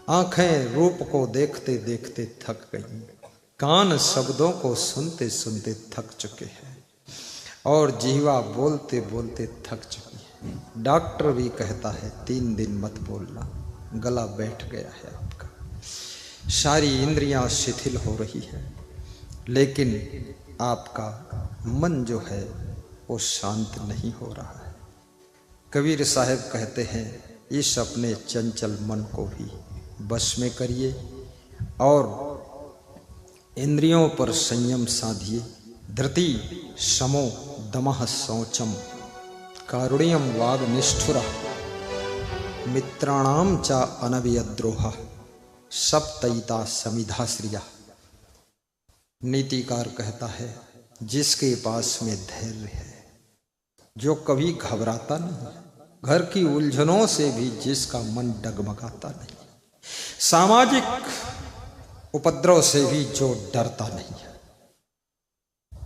आंखें रूप को देखते देखते थक गई, कान शब्दों को सुनते सुनते थक चुके हैं और जीवा बोलते बोलते थक चुकी है। डॉक्टर भी कहता है 3 दिन मत बोलना, गला बैठ गया है आपका, सारी इंद्रियां शिथिल हो रही है, लेकिन आपका मन जो है वो शांत नहीं हो रहा है। कबीर साहब कहते हैं इस अपने चंचल मन को भी बस में करिए और इंद्रियों पर संयम साधिए। धृति समो दमः शौचम कारुण्यम वाग निष्ठुरा मित्राणाम चा अनवियद्रोह सप्तयिता समिधा श्रिया। नीतिकार कहता है जिसके पास में धैर्य है, जो कभी घबराता नहीं, घर की उलझनों से भी जिसका मन डगमगाता नहीं, सामाजिक उपद्रव से भी जो डरता नहीं है,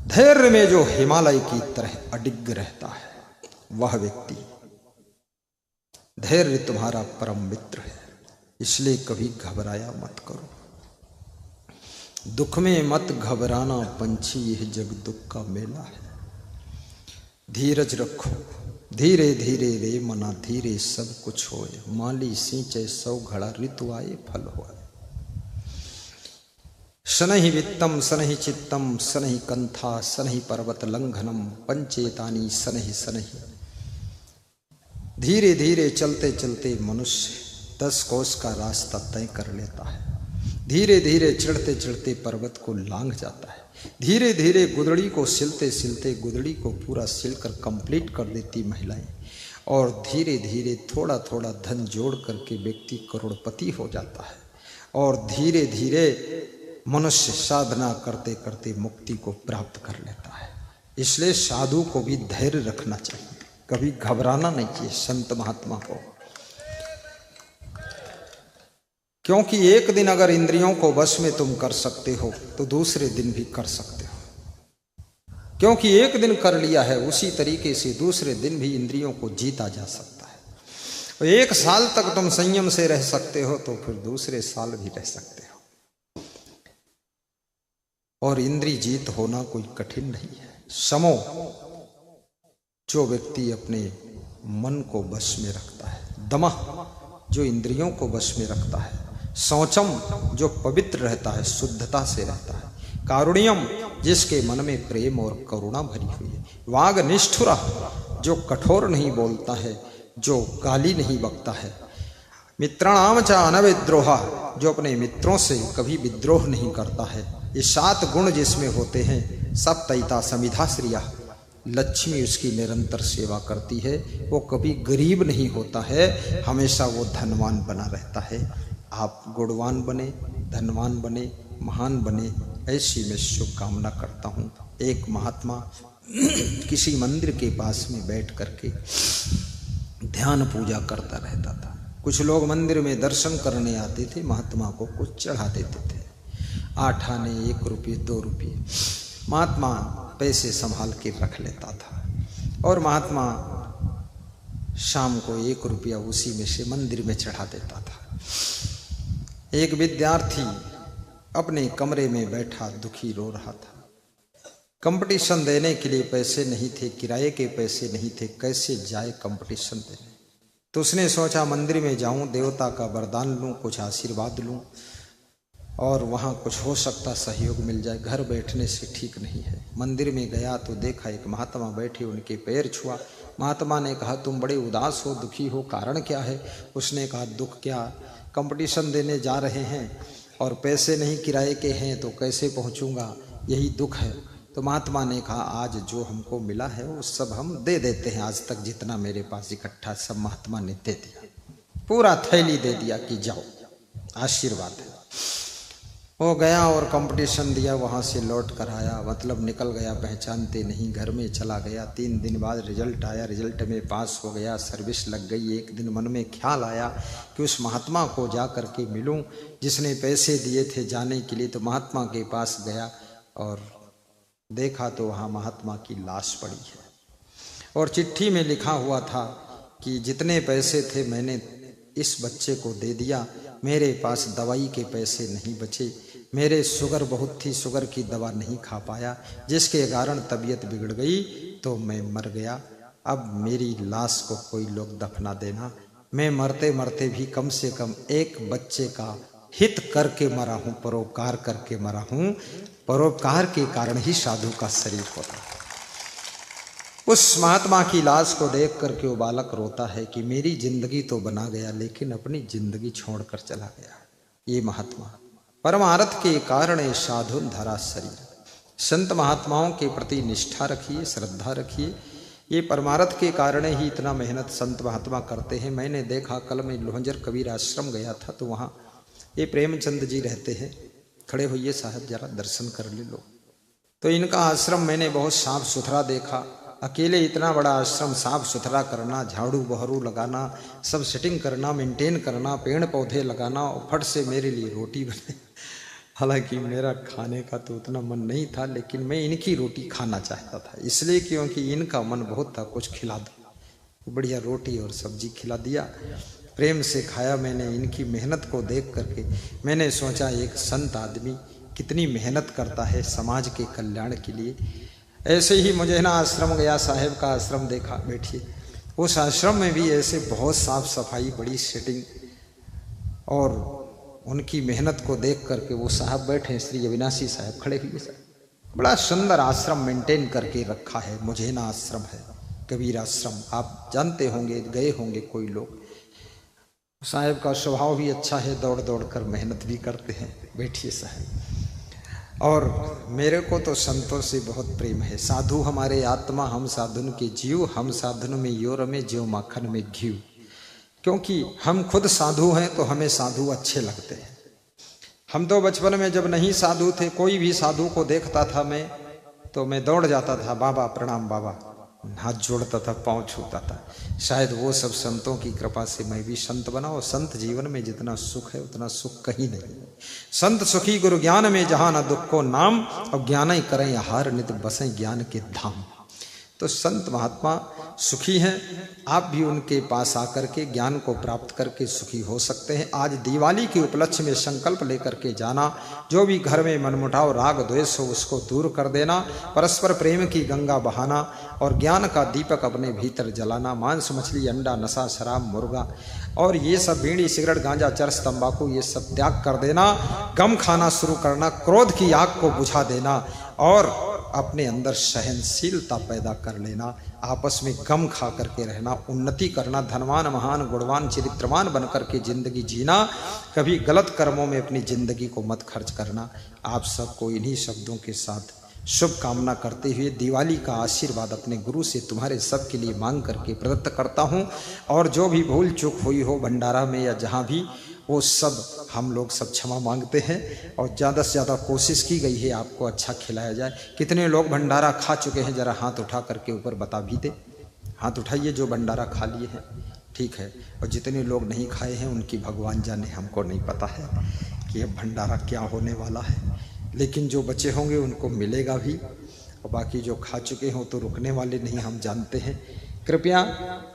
धैर्य में जो हिमालय की तरह अडिग रहता है, वह व्यक्ति, धैर्य तुम्हारा परम मित्र है। इसलिए कभी घबराया मत करो। दुख में मत घबराना पंछी, यह जग दुख का मेला है। धीरज रखो, धीरे धीरे रे मना, धीरे सब कुछ होए। माली सींचे 100 घड़ा, ऋतु आए फल होए। शनहि वित्तम शनहि चित्तम शनहि कंथा शनहि पर्वत लंघनम पंचेतानी शनहि शनहि। धीरे धीरे चलते चलते मनुष्य 10 कोस का रास्ता तय कर लेता है। धीरे धीरे चढ़ते चढ़ते पर्वत को लांघ जाता है। धीरे धीरे गुदड़ी को सिलते सिलते गुदड़ी को पूरा सिलकर कंप्लीट कर देती महिलाएं। और धीरे धीरे थोड़ा थोड़ा धन जोड़ करके व्यक्ति करोड़पति हो जाता है। और धीरे धीरे मनुष्य साधना करते करते मुक्ति को प्राप्त कर लेता है। इसलिए साधु को भी धैर्य रखना चाहिए, कभी घबराना नहीं चाहिए संत महात्मा को। क्योंकि एक दिन अगर इंद्रियों को वश में तुम कर सकते हो तो दूसरे दिन भी कर सकते हो। क्योंकि एक दिन कर लिया है, उसी तरीके से दूसरे दिन भी इंद्रियों को जीता जा सकता है। और 1 साल तक तुम संयम से रह सकते हो तो फिर दूसरे साल भी रह सकते हो। और इंद्रिय जीत होना कोई कठिन नहीं है। समो, जो व्यक्ति अपने मन को वश में रखता है। दमः, जो इंद्रियों को वश में रखता है। शौचम, जो पवित्र रहता है, शुद्धता से रहता है। कारुण्यम, जिसके मन में प्रेम और करुणा भरी हुई है। वाग निष्ठुरा, जो कठोर नहीं बोलता है, जो गाली नहीं बकता है। मित्राणाम च अनविद्रोहा, जो अपने मित्रों से कभी विद्रोह नहीं करता है। ये 7 गुण जिसमें होते हैं। सप्तयिता समिधा श्रिया, लक्ष्मी उसकी निरंतर सेवा करती है। वो कभी गरीब नहीं होता है, हमेशा वो धनवान बना रहता है। आप गुणवान बने, धनवान बने, महान बने, ऐसी मैं शुभकामना करता हूँ। एक महात्मा किसी मंदिर के पास में बैठ करके ध्यान पूजा करता रहता था। कुछ लोग मंदिर में दर्शन करने आते थे, महात्मा को कुछ चढ़ा देते थे। 8 आने, 1 रुपये, 2 रुपये। महात्मा पैसे संभाल के रख लेता था और महात्मा शाम को 1 रुपया उसी में से मंदिर में चढ़ा देता था। एक विद्यार्थी अपने कमरे में बैठा दुखी रो रहा था। कंपटीशन देने के लिए पैसे नहीं थे, किराए के पैसे नहीं थे, कैसे जाए कंपटीशन देने। तो उसने सोचा मंदिर में जाऊं, देवता का वरदान लूं, कुछ आशीर्वाद लूं और वहाँ कुछ हो सकता सहयोग मिल जाए। घर बैठने से ठीक नहीं है। मंदिर में गया तो देखा एक महात्मा बैठे, उनके पैर छुआ। महात्मा ने कहा तुम बड़े उदास हो, दुखी हो, कारण क्या है? उसने कहा दुख क्या, कंपटीशन देने जा रहे हैं और पैसे नहीं किराए के हैं तो कैसे पहुँचूँगा, यही दुख है। तो महात्मा ने कहा आज जो हमको मिला है वो सब हम दे देते हैं। आज तक जितना मेरे पास इकट्ठा सब महात्मा ने दे दिया, पूरा थैली दे दिया कि जाओ, आशीर्वाद है। वो गया और कंपटीशन दिया, वहाँ से लौट कर आया, मतलब निकल गया, पहचानते नहीं, घर में चला गया। 3 दिन बाद रिजल्ट आया, रिजल्ट में पास हो गया, सर्विस लग गई। एक दिन मन में ख्याल आया कि उस महात्मा को जा कर के मिलूं जिसने पैसे दिए थे जाने के लिए। तो महात्मा के पास गया और देखा तो वहाँ महात्मा की लाश पड़ी है और चिट्ठी में लिखा हुआ था कि जितने पैसे थे मैंने इस बच्चे को दे दिया। मेरे पास दवाई के पैसे नहीं बचे, मेरे शुगर बहुत थी, शुगर की दवा नहीं खा पाया, जिसके कारण तबीयत बिगड़ गई तो मैं मर गया। अब मेरी लाश को कोई लोग दफना देना। मैं मरते मरते भी कम से कम एक बच्चे का हित करके मरा हूं, परोपकार करके मरा हूं। परोपकार के कारण ही साधु का शरीर होता है। उस महात्मा की लाश को देख करके वो बालक रोता है कि मेरी जिंदगी तो बना गया, लेकिन अपनी जिंदगी छोड़कर चला गया। ये महात्मा परमार्थ के कारण ये साधु धरा शरीर। संत महात्माओं के प्रति निष्ठा रखिए, श्रद्धा रखिए। ये परमार्थ के कारण ही इतना मेहनत संत महात्मा करते हैं। मैंने देखा, कल मैं लोहंजर कबीर आश्रम गया था तो वहाँ ये प्रेमचंद जी रहते हैं। खड़े होइए साहब, जरा दर्शन कर ले लो। तो इनका आश्रम मैंने बहुत साफ सुथरा देखा। अकेले इतना बड़ा आश्रम साफ सुथरा करना, झाड़ू बहरू लगाना, सब सेटिंग करना, मेंटेन करना, पेड़ पौधे लगाना, और फट से मेरे लिए रोटी बने। हालांकि मेरा खाने का तो उतना मन नहीं था, लेकिन मैं इनकी रोटी खाना चाहता था, इसलिए क्योंकि इनका मन बहुत था कुछ खिला दो। बढ़िया रोटी और सब्जी खिला दिया, प्रेम से खाया मैंने। इनकी मेहनत को देख करके मैंने सोचा एक संत आदमी कितनी मेहनत करता है समाज के कल्याण के लिए। ऐसे ही मुझे ना आश्रम गया, साहेब का आश्रम देखा। बैठिए, उस आश्रम में भी ऐसे बहुत साफ सफाई, बड़ी सेटिंग, और उनकी मेहनत को देख करके वो साहब बैठे, श्री अविनाशी साहब खड़े हुए। साहब बड़ा सुंदर आश्रम मेंटेन करके रखा है। मुझे ना आश्रम है, कबीर आश्रम, आप जानते होंगे, गए होंगे कोई लोग। साहब का स्वभाव भी अच्छा है, दौड़ दौड़ कर मेहनत भी करते हैं। बैठिए साहब। और मेरे को तो संतों से बहुत प्रेम है। साधु हमारे आत्मा, हम साधुन के जीव, हम साधुन में यो रमे ज्यों माखन में घी। क्योंकि हम खुद साधु हैं तो हमें साधु अच्छे लगते हैं। हम तो बचपन में जब नहीं साधु थे, कोई भी साधु को देखता था मैं तो मैं दौड़ जाता था, बाबा प्रणाम, बाबा, हाथ जोड़ता था, पांव छूता था। शायद वो सब संतों की कृपा से मैं भी संत बना। और संत जीवन में जितना सुख है उतना सुख कहीं नहीं। संत सुखी गुरु ज्ञान में, जहां न दुख को नाम, और ज्ञान ही करें हार नित बसें ज्ञान के धाम। तो संत महात्मा सुखी हैं, आप भी उनके पास आकर के ज्ञान को प्राप्त करके सुखी हो सकते हैं। आज दिवाली के उपलक्ष्य में संकल्प लेकर के जाना, जो भी घर में मनमुटाव, राग द्वेष हो उसको दूर कर देना, परस्पर प्रेम की गंगा बहाना, और ज्ञान का दीपक अपने भीतर जलाना। मांस मछली अंडा नशा शराब मुर्गा और ये सब बीड़ी सिगरेट गांजा चरस तंबाकू ये सब त्याग कर देना। गम खाना शुरू करना, क्रोध की आग को बुझा देना, और अपने अंदर सहनशीलता पैदा कर लेना। आपस में गम खा करके रहना, उन्नति करना, धनवान महान गुणवान चरित्रवान बन करके जिंदगी जीना। कभी गलत कर्मों में अपनी जिंदगी को मत खर्च करना। आप सबको इन्हीं शब्दों के साथ शुभ कामना करते हुए दिवाली का आशीर्वाद अपने गुरु से तुम्हारे सब के लिए मांग करके प्रदत्त करता हूँ। और जो भी भूल चूक हुई हो भंडारा में या जहाँ भी, वो सब हम लोग सब क्षमा मांगते हैं। और ज़्यादा से ज़्यादा कोशिश की गई है आपको अच्छा खिलाया जाए। कितने लोग भंडारा खा चुके हैं, ज़रा हाथ उठा करके ऊपर बता भी दे। हाथ उठाइए जो भंडारा खा लिए हैं, ठीक है। और जितने लोग नहीं खाए हैं उनकी भगवान जाने, हमको नहीं पता है कि अब भंडारा क्या होने वाला है। लेकिन जो बचे होंगे उनको मिलेगा भी, और बाकी जो खा चुके हों तो रुकने वाले नहीं, हम जानते हैं। कृपया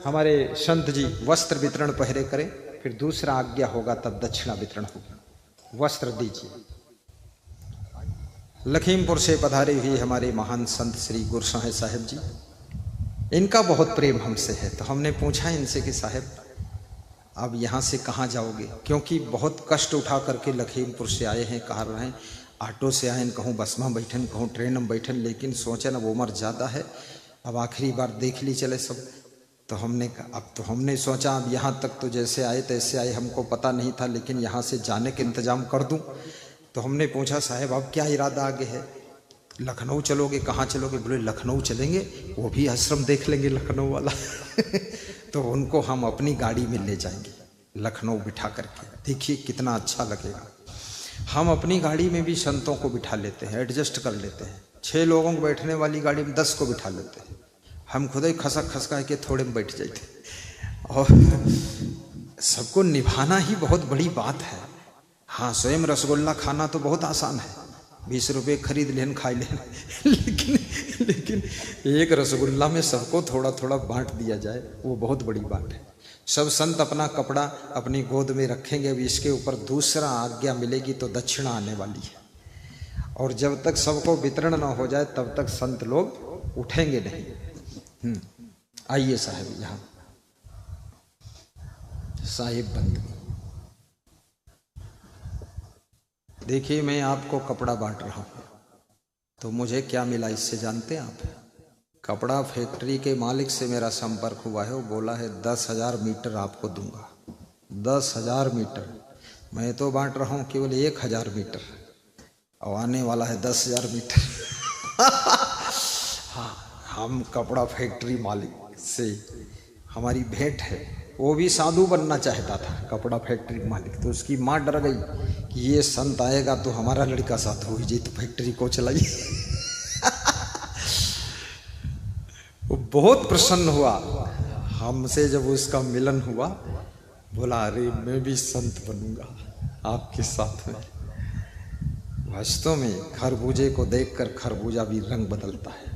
हमारे संत जी वस्त्र वितरण पहले करें, फिर दूसरा आज्ञा होगा तब दक्षिणा वितरण होगा। वस्त्र दीजिए। लखीमपुर से पधारे हुए हमारे महान संत श्री गुरसाहिब साहब जी, इनका बहुत प्रेम हमसे है। तो हमने पूछा इनसे कि साहब अब यहाँ से कहाँ जाओगे, क्योंकि बहुत कष्ट उठा करके लखीमपुर से आए हैं। कहा रहे हैं ऑटो से आए, कहूँ बस में बैठन, कहूँ ट्रेन में बैठन, लेकिन सोचन अब उम्र ज़्यादा है, अब आखिरी बार देख ली चले सब। तो हमने सोचा अब यहाँ तक तो जैसे आए तैसे आए, हमको पता नहीं था, लेकिन यहाँ से जाने के इंतजाम कर दूँ। तो हमने पूछा साहब अब क्या इरादा आगे है, लखनऊ चलोगे? कहाँ चलोगे? बोले लखनऊ चलेंगे, वो भी आश्रम देख लेंगे लखनऊ वाला। तो उनको हम अपनी गाड़ी में ले जाएंगे लखनऊ बिठा करके, देखिए कितना अच्छा लगेगा। हम अपनी गाड़ी में भी संतों को बिठा लेते हैं, एडजस्ट कर लेते हैं। 6 लोगों को बैठने वाली गाड़ी में 10 को बिठा लेते हैं। हम खुद ही खसक खसका के थोड़े में बैठ जाते। और सबको निभाना ही बहुत बड़ी बात है। हाँ, स्वयं रसगुल्ला खाना तो बहुत आसान है, 20 रुपये खरीद लेन खा लेन। लेकिन एक रसगुल्ला में सबको थोड़ा थोड़ा बांट दिया जाए, वो बहुत बड़ी बात है। सब संत अपना कपड़ा अपनी गोद में रखेंगे, अभी इसके ऊपर दूसरा आज्ञा मिलेगी तो दक्षिणा आने वाली है। और जब तक सबको वितरण न हो जाए तब तक संत लोग उठेंगे नहीं। आइए साहब, यहाँ साहिब बंदगी। देखिए, मैं आपको कपड़ा बांट रहा हूं तो मुझे क्या मिला इससे जानते हैं आप? कपड़ा फैक्ट्री के मालिक से मेरा संपर्क हुआ है, वो बोला है 10,000 मीटर आपको दूंगा। 10,000 मीटर। मैं तो बांट रहा हूं केवल 1,000 मीटर और आने वाला है 10,000 मीटर। हाँ, हम कपड़ा फैक्ट्री मालिक से हमारी भेंट है। वो भी साधु बनना चाहता था कपड़ा फैक्ट्री मालिक, तो उसकी माँ डर गई कि ये संत आएगा तो हमारा लड़का साधु हो जी, तो फैक्ट्री को चलाई। वो बहुत प्रसन्न हुआ हमसे जब उसका मिलन हुआ, बोला अरे मैं भी संत बनूंगा आपके साथ में। वास्तव में खरबूजे को देखकर खरबूजा भी रंग बदलता है।